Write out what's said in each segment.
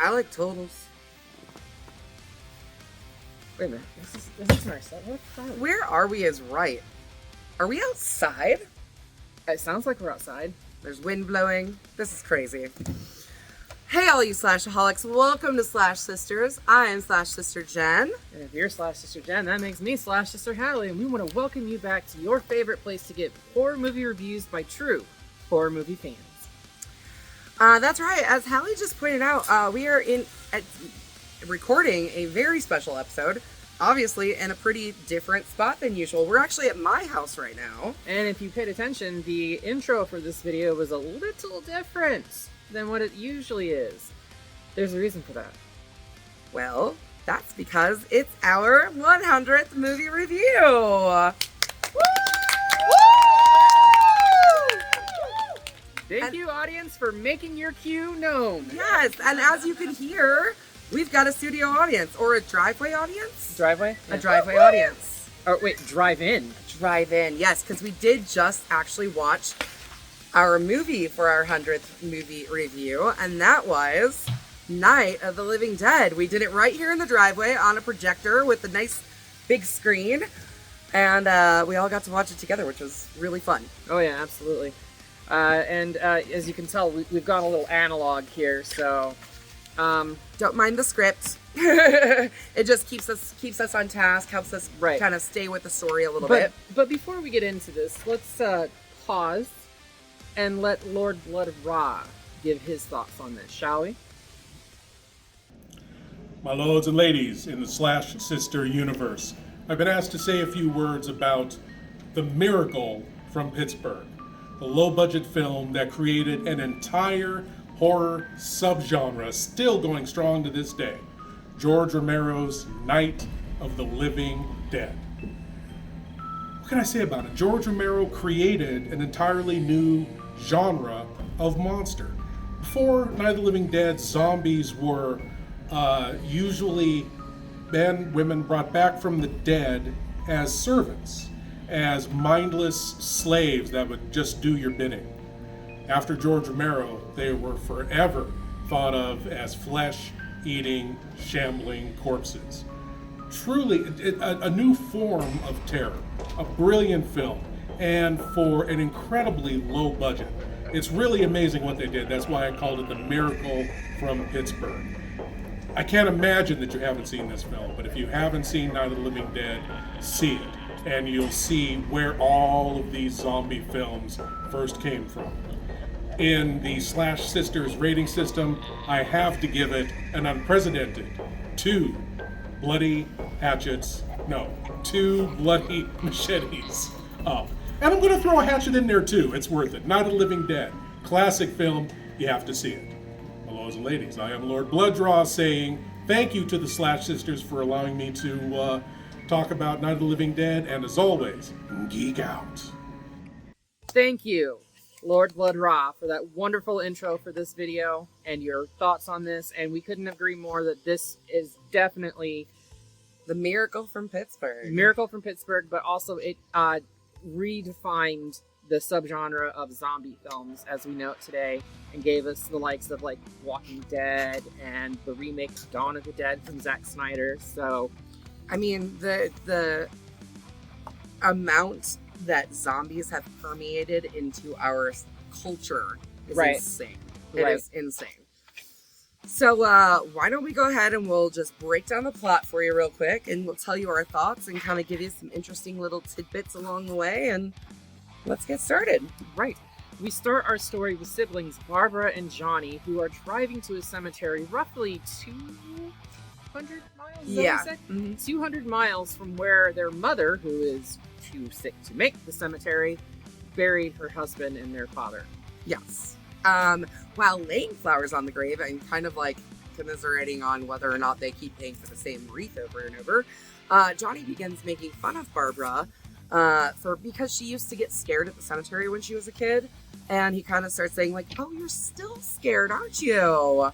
I like totals. Wait a minute. This is our set. Where are we is right? Are we outside? It sounds like we're outside. There's wind blowing. This is crazy. Hey, all you Slashaholics. Welcome to Slash Sisters. I am Slash Sister Jen. And if you're Slash Sister Jen, that makes me Slash Sister Hallie. And we want to welcome you back to your favorite place to get horror movie reviews by true horror movie fans. That's right. As Hallie just pointed out, we are recording a very special episode. Obviously, in a pretty different spot than usual. We're actually at my house right now. And if you paid attention, the intro for this video was a little different than what it usually is. There's a reason for that. Well, that's because it's our 100th movie review. Woo! Thank you, audience, for making your cue known. Yes, and as you can hear, we've got a studio audience, or a driveway audience? Driveway? A driveway audience. Oh, wait, drive-in. Drive-in, yes, because we did just actually watch our movie for our 100th movie review, and that was Night of the Living Dead. We did it right here in the driveway on a projector with a nice big screen, and we all got to watch it together, which was really fun. Oh, yeah, absolutely. And as you can tell, we've gone a little analog here, so... Don't mind the script. It just keeps us on task, helps us kind of stay with the story a little bit. But before we get into this, let's pause and let Lord Blood-Rah give his thoughts on this, shall we? My lords and ladies in the Slash Sister universe, I've been asked to say a few words about The Miracle from Pittsburgh, a low-budget film that created an entire horror subgenre still going strong to this day. George Romero's Night of the Living Dead. What can I say about it? George Romero created an entirely new genre of monster. Before Night of the Living Dead, zombies were usually men, women brought back from the dead as servants, as mindless slaves that would just do your bidding. After George Romero, they were forever thought of as flesh-eating, shambling corpses. Truly, a new form of terror, a brilliant film, and for an incredibly low budget. It's really amazing what they did. That's why I called it The Miracle from Pittsburgh. I can't imagine that you haven't seen this film, but if you haven't seen Night of the Living Dead, see it, and you'll see where all of these zombie films first came from. In the Slash Sisters rating system, I have to give it an unprecedented 2 bloody machetes up. And I'm going to throw a hatchet in there too. It's worth it. Night of the Living Dead. Classic film. You have to see it. My lords and ladies, I am Lord Blood-Rah saying thank you to the Slash Sisters for allowing me to talk about Night of the Living Dead. And as always, geek out. Thank you, Lord Blood-Rah, for that wonderful intro for this video and your thoughts on this. And we couldn't agree more that this is definitely The Miracle from Pittsburgh. Miracle from Pittsburgh, but also it redefined the subgenre of zombie films as we know it today, and gave us the likes of like Walking Dead and the remake Dawn of the Dead from Zack Snyder. So, I mean, the amount that zombies have permeated into our culture is insane. It is insane. So why don't we go ahead and we'll just break down the plot for you real quick, and we'll tell you our thoughts and kind of give you some interesting little tidbits along the way, and let's get started. Right. We start our story with siblings Barbara and Johnny, who are driving to a cemetery roughly 200 miles? Yeah. 200 miles from where their mother, who is too sick to make the cemetery, buried her husband and their father. Yes. While laying flowers on the grave and kind of like commiserating on whether or not they keep paying for the same wreath over and over, Johnny begins making fun of Barbara because she used to get scared at the cemetery when she was a kid, and he kind of starts saying like, "Oh, you're still scared, aren't you?"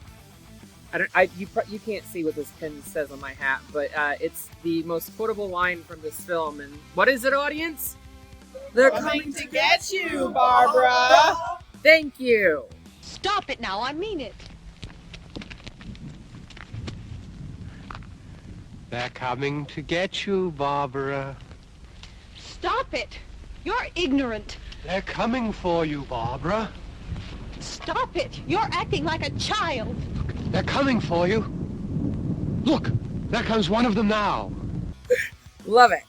You can't see what this pin says on my hat, but it's the most quotable line from this film. And what is it, audience? They're coming to get you, Barbara. Thank you. Stop it now, I mean it. They're coming to get you, Barbara. Stop it! You're ignorant. They're coming for you, Barbara. Stop it! You're acting like a child. They're coming for you. Look, there comes one of them now. Love it.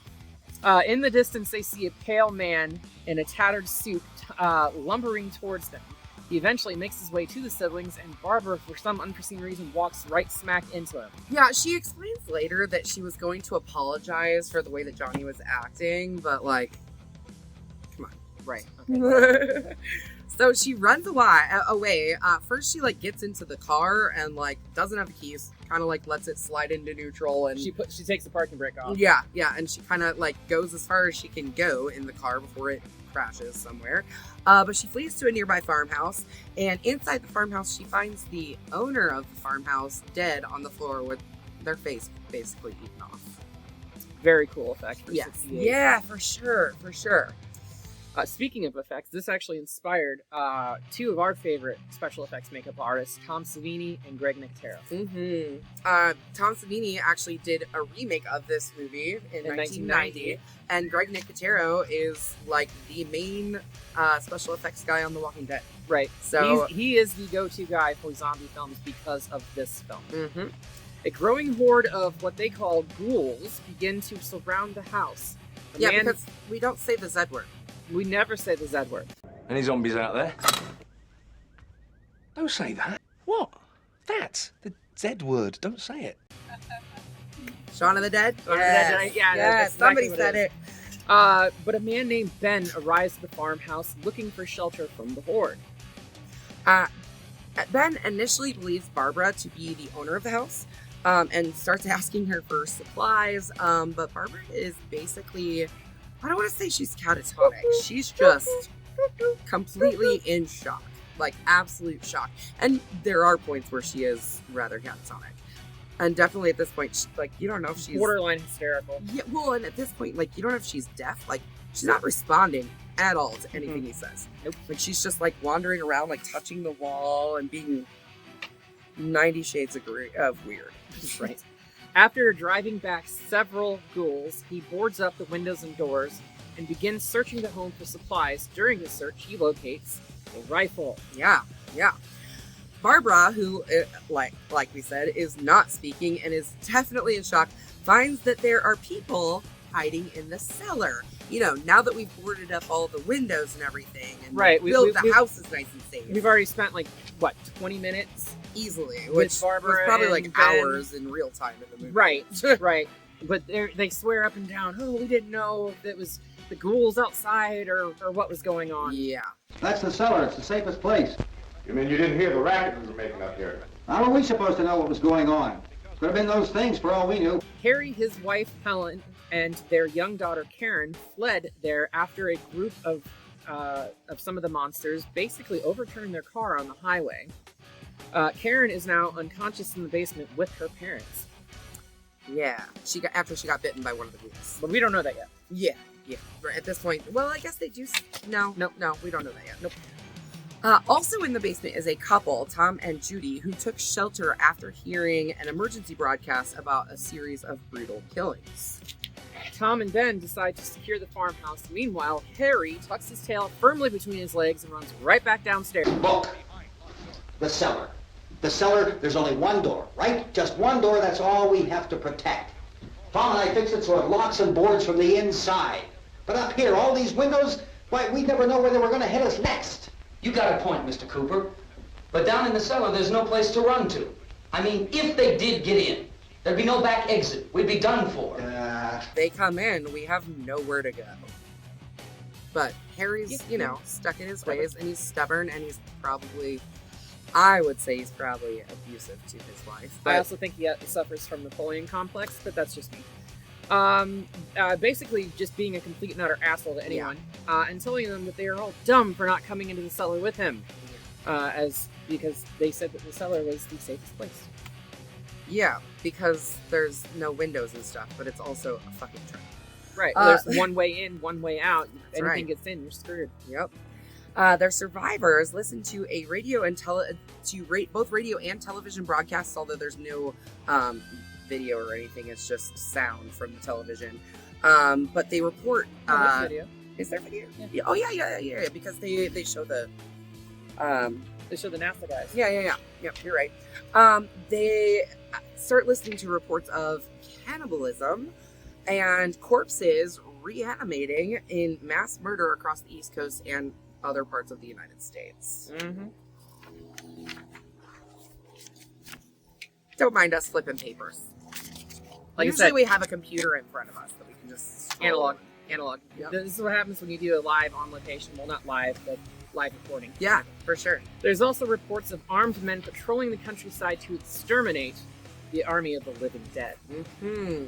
In the distance, they see a pale man in a tattered suit lumbering towards them. He eventually makes his way to the siblings, and Barbara, for some unforeseen reason, walks right smack into him. Yeah, she explains later that she was going to apologize for the way that Johnny was acting, but like, come on. Right. Okay. So she runs away. First, she like gets into the car and like doesn't have the keys. Kind of like lets it slide into neutral, and She takes the parking brake off. yeah, and she kind of like goes as far as she can go in the car before it crashes somewhere. But she flees to a nearby farmhouse, and inside the farmhouse, she finds the owner of the farmhouse dead on the floor with their face basically eaten off. Very cool effect for Yes, 68. yeah, for sure. Speaking of effects, this actually inspired two of our favorite special effects makeup artists, Tom Savini and Greg Nicotero. Tom Savini actually did a remake of this movie in 1990, and Greg Nicotero is like the main special effects guy on The Walking Dead. Right. So he is the go-to guy for zombie films because of this film. Mm-hmm. A growing horde of what they call ghouls begin to surround the house. Because we don't say the Z word. We never say the Z word. Any zombies out there? Don't say that. What? That's the Z word. Don't say it. Shaun of the Dead? Shaun of the Dead, yeah, that's exactly somebody what said it it. But a man named Ben arrives at the farmhouse looking for shelter from the horde. Ben initially believes Barbara to be the owner of the house, and starts asking her for supplies, but Barbara is basically, I don't want to say she's catatonic. She's just completely in shock, like absolute shock. And there are points where she is rather catatonic. And definitely at this point, like, you don't know if she's Borderline hysterical. Yeah, well, and at this point, like, you don't know if she's deaf. Like, she's not responding at all to anything he says. Nope. Like, she's just like wandering around, like touching the wall and being 90 shades of weird. Right. After driving back several ghouls, he boards up the windows and doors and begins searching the home for supplies. During his search, he locates a rifle. Yeah. Barbara, who, like we said, is not speaking and is definitely in shock, finds that there are people hiding in the cellar. You know, now that we've boarded up all the windows and everything, and Right, the house is nice and safe. We've already spent, like, what, 20 minutes? Easily, with which Barbara was probably and like Ben. hours in real time in the movie. Right, right. But they swear up and down, oh, we didn't know if it was the ghouls outside or what was going on. Yeah. That's the cellar. It's the safest place. You mean you didn't hear the racket we were making up here? How were we supposed to know what was going on? Could have been those things for all we knew. Harry, his wife Helen, and their young daughter Karen fled there after a group of some of the monsters basically overturned their car on the highway. Karen is now unconscious in the basement with her parents. Yeah. After she got bitten by one of the ghouls. But we don't know that yet. Yeah. Right, at this point, well, I guess they do. No, we don't know that yet. Nope. Also in the basement is a couple, Tom and Judy, who took shelter after hearing an emergency broadcast about a series of brutal killings. Tom and Ben decide to secure the farmhouse. Meanwhile, Harry tucks his tail firmly between his legs and runs right back downstairs. Look, the cellar. The cellar, there's only one door, right? Just one door, that's all we have to protect. Tom and I fixed it so it locks and boards from the inside. But up here, all these windows, why, we never know where they were going to hit us next. You got a point, Mr. Cooper. But down in the cellar, there's no place to run to. I mean, if they did get in, there'd be no back exit. We'd be done for. They come in, we have nowhere to go. But Harry's, stuck in his ways, and he's stubborn, and he's probably, I would say he's probably abusive to his wife. But I also think he suffers from Napoleon complex, but that's just me. Basically just being a complete and utter asshole to anyone, and telling them that they are all dumb for not coming into the cellar with him, because they said that the cellar was the safest place. Yeah, because there's no windows and stuff, but it's also a fucking truck. Right. There's one way in, one way out. If anything right. gets in, you're screwed. Yep. Their survivors listen to a radio and both radio and television broadcasts, although there's no video or anything. It's just sound from the television. But they report. Video. Is there video? Yeah. Oh yeah. Because they show the. They show the NASA guys. Yeah. Yep, you're right. They start listening to reports of cannibalism and corpses reanimating in mass murder across the East Coast and other parts of the United States. Mm-hmm. Don't mind us flipping papers. Like Usually I said, we have a computer in front of us that we can just scroll. Analog. Yep. This is what happens when you do a live on location. Well, not live, but live recording. Yeah, for sure. There's also reports of armed men patrolling the countryside to exterminate the army of the living dead. Mm-hmm.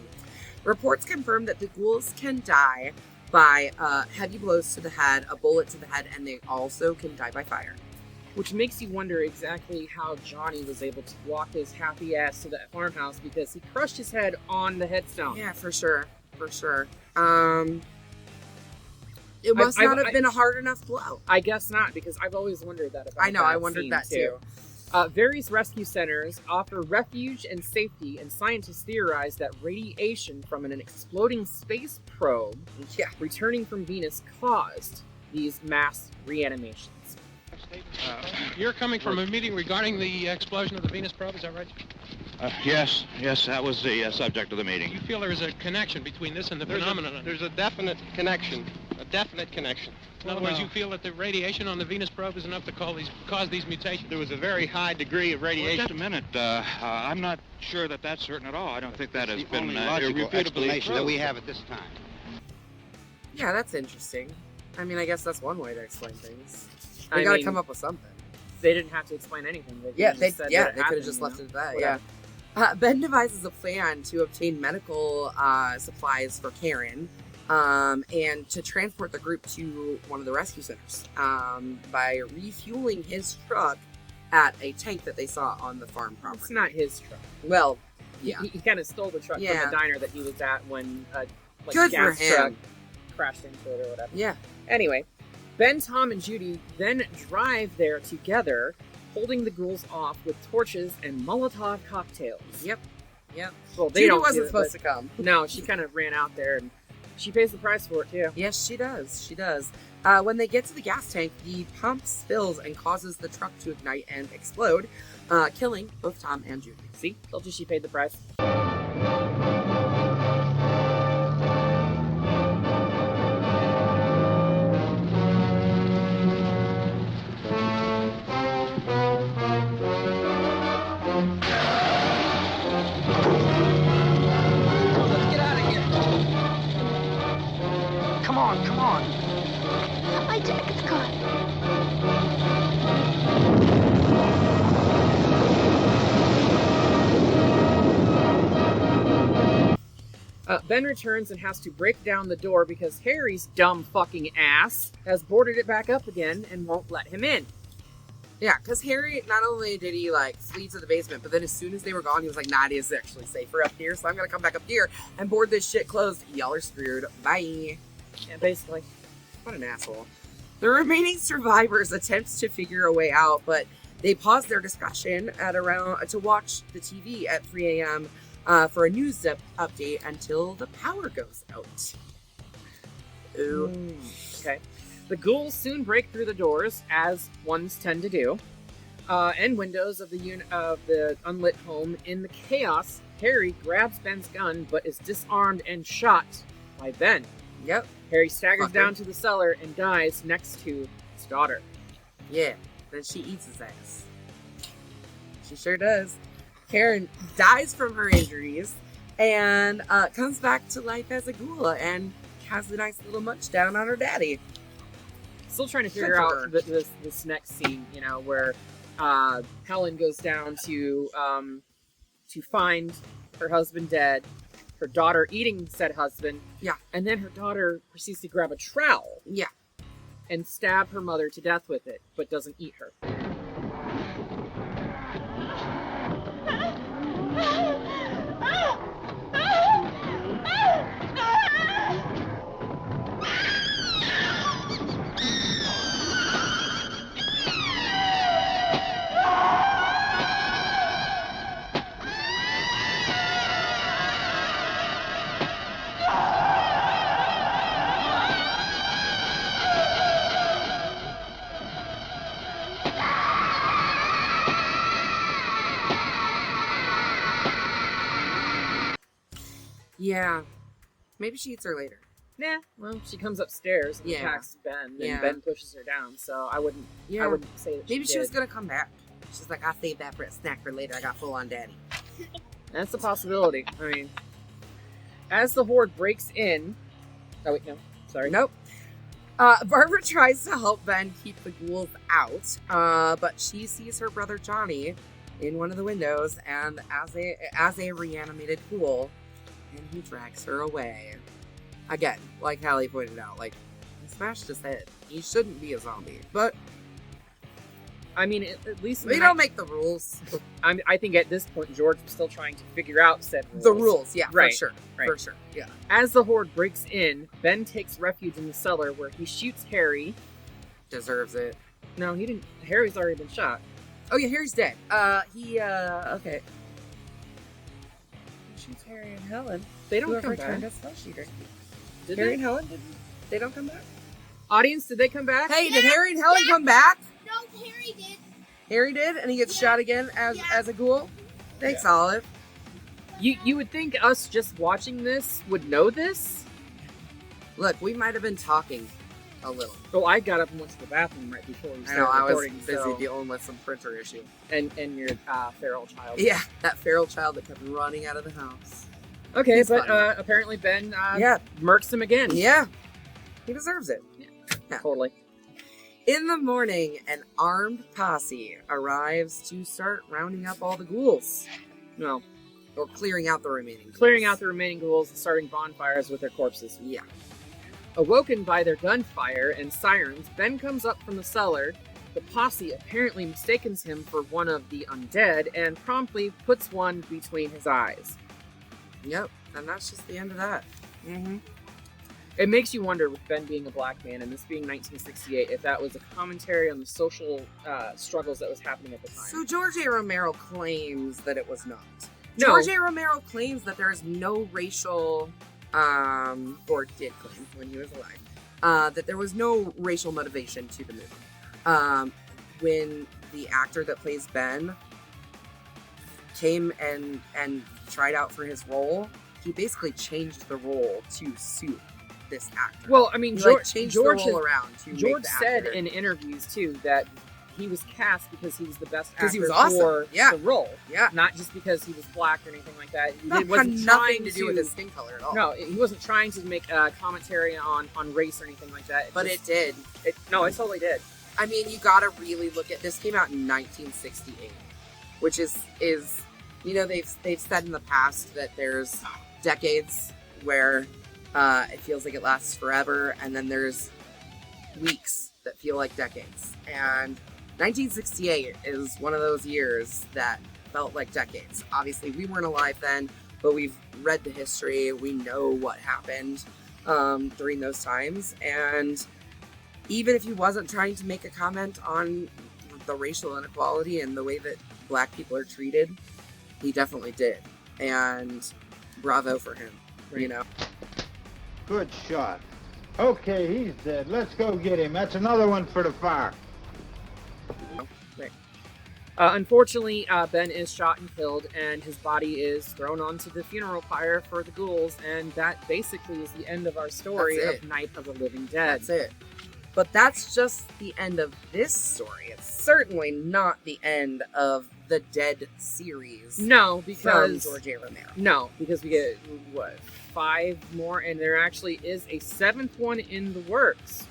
Reports confirm that the ghouls can die by heavy blows to the head, a bullet to the head, and they also can die by fire. Which makes you wonder exactly how Johnny was able to walk his happy ass to that farmhouse, because he crushed his head on the headstone. Yeah, for sure. It must not have been a hard enough blow. I guess not, because I've always wondered that about I know, that I wondered scene that too. Various rescue centers offer refuge and safety, and scientists theorize that radiation from an exploding space probe returning from Venus caused these mass reanimations. You're coming from a meeting regarding the explosion of the Venus probe, is that right? Yes, that was the subject of the meeting. You feel there is a connection between this and the phenomenon? There's a definite connection. In other words, you feel that the radiation on the Venus probe is enough to cause these mutations? There was a very high degree of radiation. Well, just a minute. I'm not sure that that's certain at all. I don't think that has been only logical irrefutably explanation that we proved. have at this time. Yeah, that's interesting. I mean, I guess that's one way to explain things. I We gotta mean, come up with something. They didn't have to explain anything. They They could could have just left it at that. Yeah. Ben devises a plan to obtain medical supplies for Karen, and to transport the group to one of the rescue centers by refueling his truck at a tank that they saw on the farm property. It's not his truck. Well, yeah. He kind of stole the truck from the diner that he was at when Good for gas him. truck crashed into it or whatever. Yeah. Anyway, Ben, Tom, and Judy then drive there together, holding the ghouls off with torches and Molotov cocktails. Yep. Well, they Judy don't wasn't do it, supposed but- to come. No, she kind of ran out there, and she pays the price for it, too. Yes, she does. When they get to the gas tank, the pump spills and causes the truck to ignite and explode, killing both Tom and Judy. See? Told you she paid the price. Come on. My jacket's caught. Ben returns and has to break down the door because Harry's dumb fucking ass has boarded it back up again and won't let him in. Yeah, because Harry, not only did he, flee to the basement, but then as soon as they were gone, he was like, nah, it is actually safer up here, so I'm going to come back up here and board this shit closed. Y'all are screwed. Bye. Yeah, basically. What an asshole. The remaining survivors attempt to figure a way out, but they pause their discussion to watch the TV at 3 a.m. For a news update until the power goes out. Ooh. Okay. The ghouls soon break through the doors, as ones tend to do, and windows of the unlit home. In the chaos, Harry grabs Ben's gun, but is disarmed and shot by Ben. Yep. Harry staggers Fucker. down to the cellar and dies next to his daughter. Yeah. Then she eats his ass. She sure does. Karen dies from her injuries and comes back to life as a ghoul and has a nice little munch down on her daddy. Still trying to Good figure for out her. this next scene, where Helen goes down to find her husband dead, her daughter eating said husband, and then her daughter proceeds to grab a trowel, and stab her mother to death with it, but doesn't eat her. Yeah. Maybe she eats her later. Nah. Well, she comes upstairs and attacks Ben, and Ben pushes her down. So I wouldn't say that. Maybe she was gonna come back. She's like, I'll save that for a snack for later. I got full on daddy. That's a possibility. I mean, as the horde breaks in. Oh wait, no. Sorry. Nope. Barbara tries to help Ben keep the ghouls out, but she sees her brother Johnny in one of the windows, and as a reanimated ghoul, and he drags her away. Again, like Hallie pointed out, like, he smashed his head. He shouldn't be a zombie, but I mean, at least we don't make the rules. I think at this point, George was still trying to figure out said rules. The rules, yeah, right, for sure. Right. For sure, yeah. As the horde breaks in, Ben takes refuge in the cellar where he shoots Harry. Deserves it. No, he didn't. Harry's already been shot. Oh, yeah, Harry's dead. Okay. He shoots Harry and Helen. They don't come turned back. as flesh eaters. Did Harry they? and Helen, they don't come back? Audience, did they come back? Hey, did Harry and Helen come back? No, Harry did. Harry did, and he gets shot again as a ghoul? Thanks, Olive. You would think us just watching this would know this? Look, we might have been talking a little. Well, I got up and went to the bathroom right before we started I was recording. busy dealing with some printer issue. And your feral child. Yeah, that feral child that kept running out of the house. Okay, He's but fun. apparently Ben murks him again. Yeah, he deserves it. Yeah. Totally. In the morning, an armed posse arrives to start rounding up all the ghouls. No. Or clearing out the remaining ghouls. Clearing out the remaining ghouls and starting bonfires with their corpses. Yeah. Awoken by their gunfire and sirens, Ben comes up from the cellar. The posse apparently mistakes him for one of the undead and promptly puts one between his eyes. Yep, and that's just the end of that. Mm-hmm. It makes you wonder, with Ben being a black man and this being 1968, if that was a commentary on the social struggles that was happening at the time. So George A. Romero claims that it was not. No. George A. Romero claims that there is no racial, or did claim when he was alive, that there was no racial motivation to the movie. When the actor that plays Ben came and tried out for his role, he basically changed the role to suit this actor. Well, I mean, George changed the role around to George make the said actor. in interviews too that he was cast because he was the best actor he was awesome. for Yeah. the role. Yeah, not just because he was black or anything like that. He had wasn't nothing trying to do with his skin color at all. No, he wasn't trying to make a commentary on race or anything like that. But it did. No, it totally did. I mean, you gotta really look at this. Came out in 1968, which is they've said in the past that there's decades where it feels like it lasts forever, and then there's weeks that feel like decades. And 1968 is one of those years that felt like decades. Obviously, we weren't alive then, but we've read the history. We know what happened during those times, and even if he wasn't trying to make a comment on the racial inequality and the way that black people are treated, he definitely did. And bravo for him, you know. Good shot. Okay, he's dead. Let's go get him. That's another one for the fire. Right. Unfortunately, Ben is shot and killed, and his body is thrown onto the funeral pyre for the ghouls, and that basically is the end of our story of Night of the Living Dead. That's it. But that's just the end of this story. It's certainly not the end of the Dead series. No, because from George A. Romero. No, because we get 5 more, and there actually is a 7th one in the works.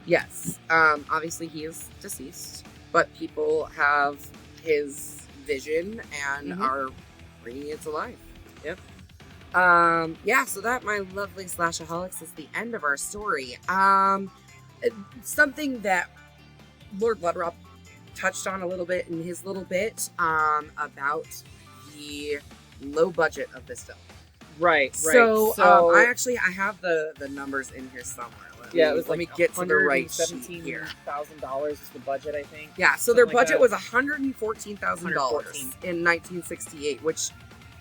Yes. Obviously, he is deceased, but people have his vision and are bringing it to life. Yep. Yeah. So that, my lovely Slashaholics, is the end of our story. Something that Lord Blood-Rah touched on a little bit in his little bit about the low budget of this film. Right. So I have the numbers in here somewhere. Let me get to the right sheet here. $117,000 is the budget, I think. Yeah. So their budget was $114,000 in 1968, which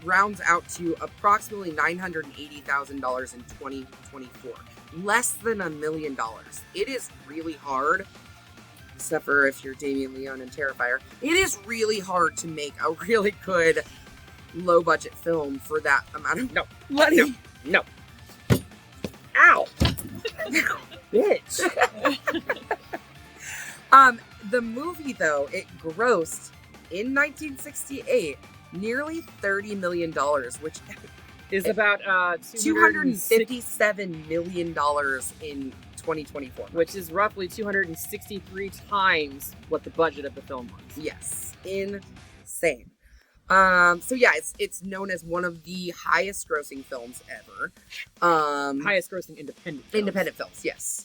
rounds out to approximately $980,000 in 2024. Less than $1 million. It is really hard, except for if you're Damien Leone and Terrifier. It is really hard to make a really good low budget film for that amount of money. No. Ow! Bitch! The movie, though, it grossed in 1968 nearly $30 million, which is about $257 million in 2024. Which is roughly 263 times what the budget of the film was. Yes. Insane. So yeah, it's known as one of the highest grossing films ever. Highest grossing independent films. Independent films, yes.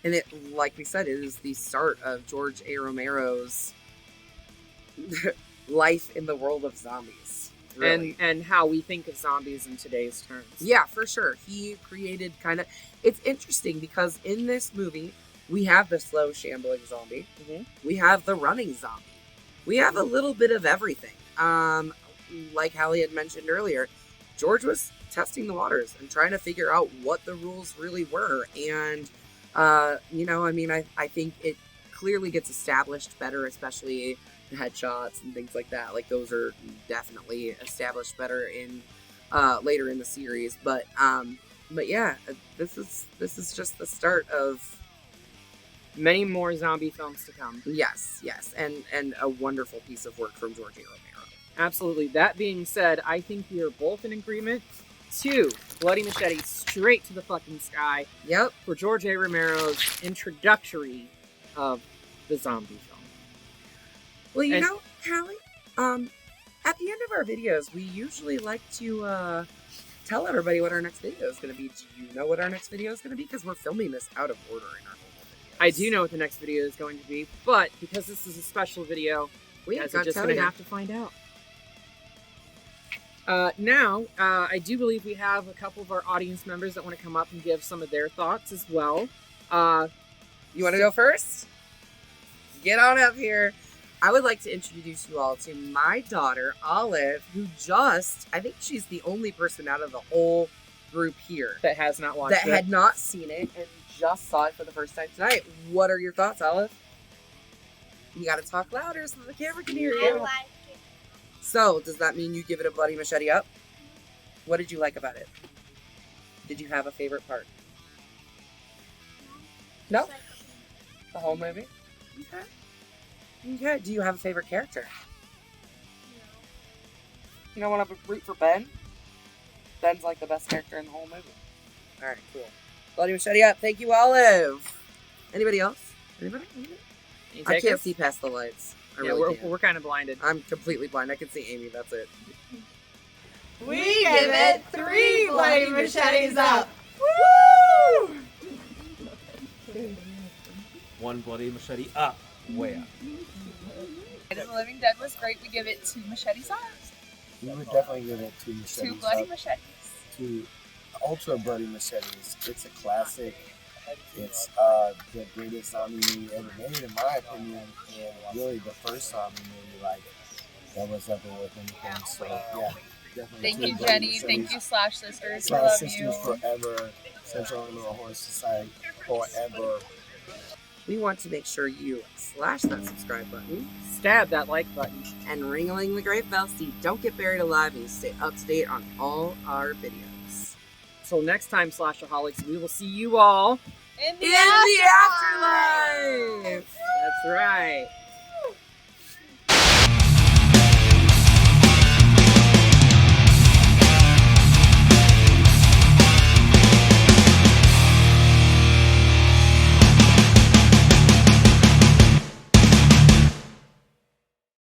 It, like we said, it is the start of George A. Romero's life in the world of zombies. Really. And how we think of zombies in today's terms. Yeah, for sure. He created it's interesting because in this movie, we have the slow shambling zombie. Mm-hmm. We have the running zombie. We have a little bit of everything. Like Hallie had mentioned earlier, George was testing the waters and trying to figure out what the rules really were. And, I think it clearly gets established better, especially the headshots and things like that. Like, those are definitely established better in later in the series. But yeah, this is just the start of many more zombie films to come. Yes, and a wonderful piece of work from George A. Romero. Absolutely. That being said, I think we are both in agreement. 2 Bloody Machete straight to the fucking sky. Yep. For George A. Romero's introductory of the zombie film. Well, Hallie, at the end of our videos, we usually like to tell everybody what our next video is going to be. Do you know what our next video is going to be? Because we're filming this out of order in our videos. I do know what the next video is going to be, but because this is a special video, we guys are just going to have to find out. Now, I do believe we have a couple of our audience members that want to come up and give some of their thoughts as well. You want to go first? Get on up here. I would like to introduce you all to my daughter, Olive, who I think she's the only person out of the whole group here that has not watched it. That had not seen it and just saw it for the first time tonight. What are your thoughts, Olive? You gotta talk louder so the camera can hear you. I like it. So, does that mean you give it a Bloody Machete up? What did you like about it? Did you have a favorite part? No? The whole movie? Okay. Okay. Do you have a favorite character? No. You don't want to root for Ben? Ben's like the best character in the whole movie. Alright, cool. Bloody Machete up. Thank you, Olive. Anybody else? Anybody? I can't see past the lights. We're kind of blinded. I'm completely blind. I can see Amy. That's it. We give it 3 Bloody Machetes up. Woo! 1 Bloody Machete up. Way up. The Living Dead was great. We give it 2 machetes up. We would definitely give it 2 machetes 2 bloody up. machetes. 2 ultra bloody machetes. It's a classic. It's the greatest zombie movie ever made, in my opinion, and really the first zombie movie that was ever with anything. So yeah, definitely. Thank 2 you, bloody Jenny. machetes. Thank you, Slash Sisters. Slash We love Sisters you. forever. Central Illinois Horror Society forever. We want to make sure you slash that subscribe button, stab that like button, and ring-a-ling the great bell so you don't get buried alive and you stay up to date on all our videos. Until next time, Slashaholics, we will see you all in the afterlife. That's right.